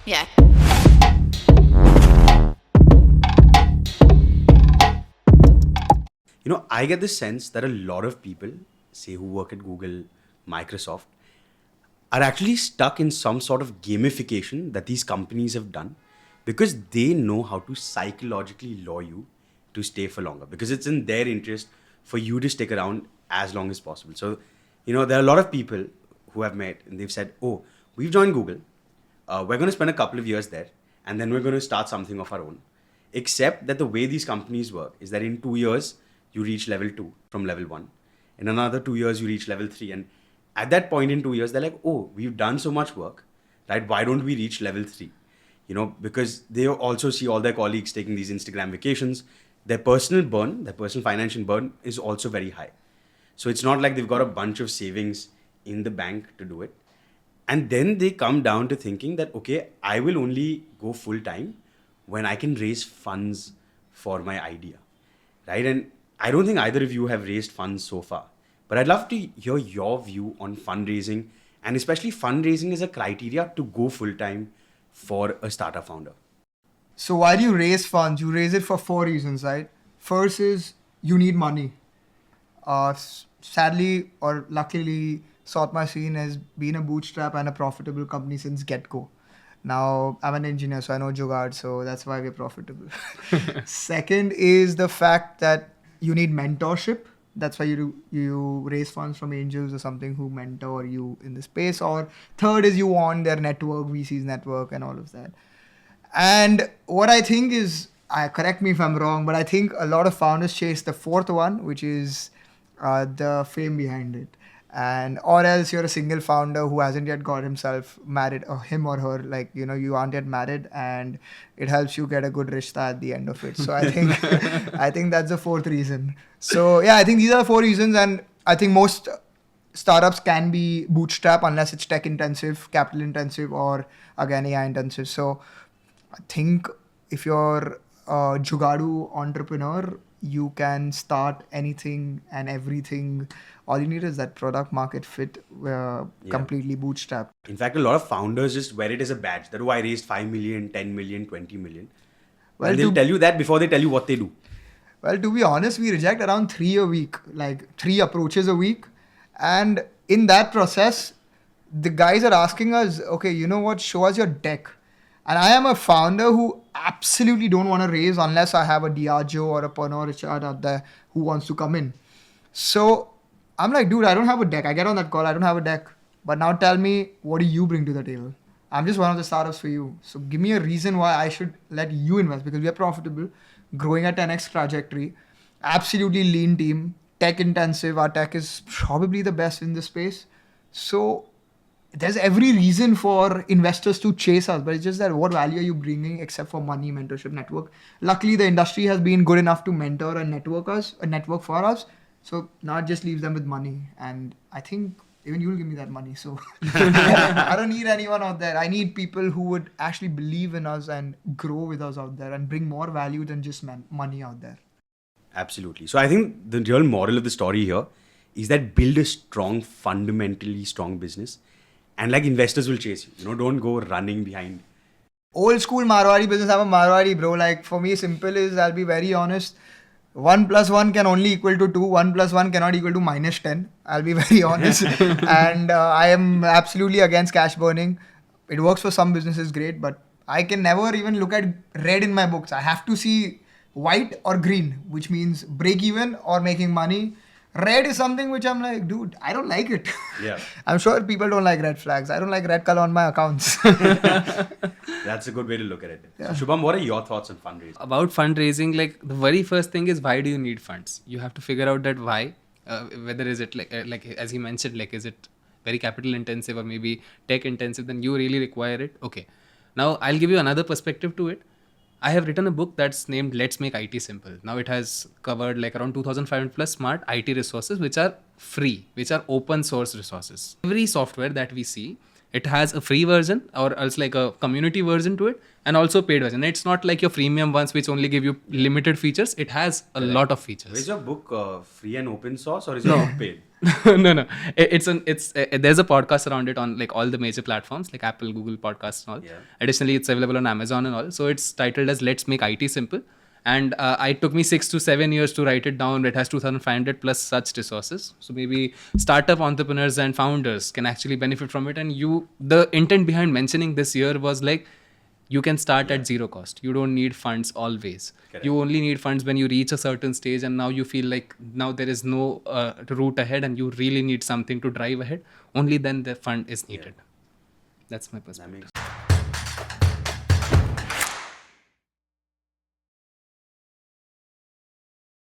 Yeah. I get the sense that a lot of people, say who work at Google, Microsoft, are actually stuck in some sort of gamification that these companies have done because they know how to psychologically lure you to stay for longer because it's in their interest for you to stick around as long as possible. So, there are a lot of people who have met and they've said, oh, we've joined Google. We're going to spend a couple of years there and then we're going to start something of our own. Except that the way these companies work is that in 2 years, you reach level 2 from level 1. In another 2 years, you reach level 3. And at that point in 2 years, they're like, oh, we've done so much work, right? Why don't we reach level 3? Because they also see all their colleagues taking these Instagram vacations. Their personal burn, their personal financial burn is also very high. So it's not like they've got a bunch of savings in the bank to do it. And then they come down to thinking that, okay, I will only go full time when I can raise funds for my idea, right? And I don't think either of you have raised funds so far, but I'd love to hear your view on fundraising and especially fundraising as a criteria to go full time for a startup founder. So while you raise funds, you raise it for 4 reasons, right? First is you need money. Sadly or luckily, South My Scene has been a bootstrap and a profitable company since get-go. Now, I'm an engineer, so I know Jugaad, so that's why we're profitable. Second is the fact that you need mentorship. That's why you raise funds from angels or something who mentor you in the space. Or third is you want their network, VC's network and all of that. And what I think is, correct me if I'm wrong, but I think a lot of founders chase the fourth one, which is the fame behind it. Or else you're a single founder who hasn't yet got himself married, or him or her, like, you aren't yet married, and it helps you get a good rishta at the end of it. So I think, I think that's the fourth reason. So yeah, I think these are the 4 reasons. And I think most startups can be bootstrap unless it's tech intensive, capital intensive, or again, AI intensive. So I think if you're a Jugadu entrepreneur, you can start anything and everything. All you need is that product market fit, completely bootstrapped. In fact, a lot of founders just wear it as a badge that, oh, I raised 5 million, 10 million, 20 million. Well, And they'll tell you that before they tell you what they do. Well, to be honest, we reject around 3 a week, like 3 approaches a week. And in that process, the guys are asking us, okay, you know what, show us your deck. And I am a founder who absolutely don't want to raise unless I have a Diageo or a Pernod Ricard out there who wants to come in. So I'm like, dude, I don't have a deck. I get on that call, I don't have a deck. But now tell me, what do you bring to the table? I'm just one of the startups for you. So give me a reason why I should let you invest, because we are profitable, growing at 10x trajectory, absolutely lean team, tech intensive. Our tech is probably the best in the space. So there's every reason for investors to chase us, but it's just that what value are you bringing except for money, mentorship, network? Luckily, the industry has been good enough to mentor and network for us. So now it just leaves them with money. And I think even you'll give me that money. So I don't need anyone out there. I need people who would actually believe in us and grow with us out there and bring more value than just money out there. Absolutely. So I think the real moral of the story here is that build a strong, fundamentally strong business. And like investors will chase you. Don't go running behind. Old school Marwari business. I'm a Marwari, bro. Like for me, simple is, I'll be very honest. 1 + 1 can only equal to 2. 1 + 1 cannot equal to -10. I'll be very honest. And I am absolutely against cash burning. It works for some businesses, great, but I can never even look at red in my books. I have to see white or green, which means break even or making money. Red is something which I'm like, dude, I don't like it. Yeah. I'm sure people don't like red flags. I don't like red color on my accounts. That's a good way to look at it. Yeah. So Shubham, what are your thoughts on fundraising? About fundraising, like the very first thing is, why do you need funds? You have to figure out that why. Whether is it like as he mentioned, like is it very capital intensive or maybe tech intensive? Then you really require it. Okay. Now I'll give you another perspective to it. I have written a book that's named Let's Make IT Simple. Now it has covered like around 2,500 plus smart IT resources which are free, which are open source resources. Every software that we see It has a free version or else like a community version to it, and also paid version. It's not like your freemium ones which only give you limited features. It has a lot of features. Is your book free and open source, or is your book paid? No. There's a podcast around it on like all the major platforms like Apple, Google Podcasts and all. Yeah. Additionally, it's available on Amazon and all. So it's titled as "Let's Make IT Simple." And it took me 6 to 7 years to write it down. It has 2,500 plus such resources. So maybe startup entrepreneurs and founders can actually benefit from it. And the intent behind mentioning this year was like, you can start at zero cost. You don't need funds always. Correct. You only need funds when you reach a certain stage, and now you feel like now there is no route ahead, and you really need something to drive ahead. Only then the fund is needed. That's my perspective. That makes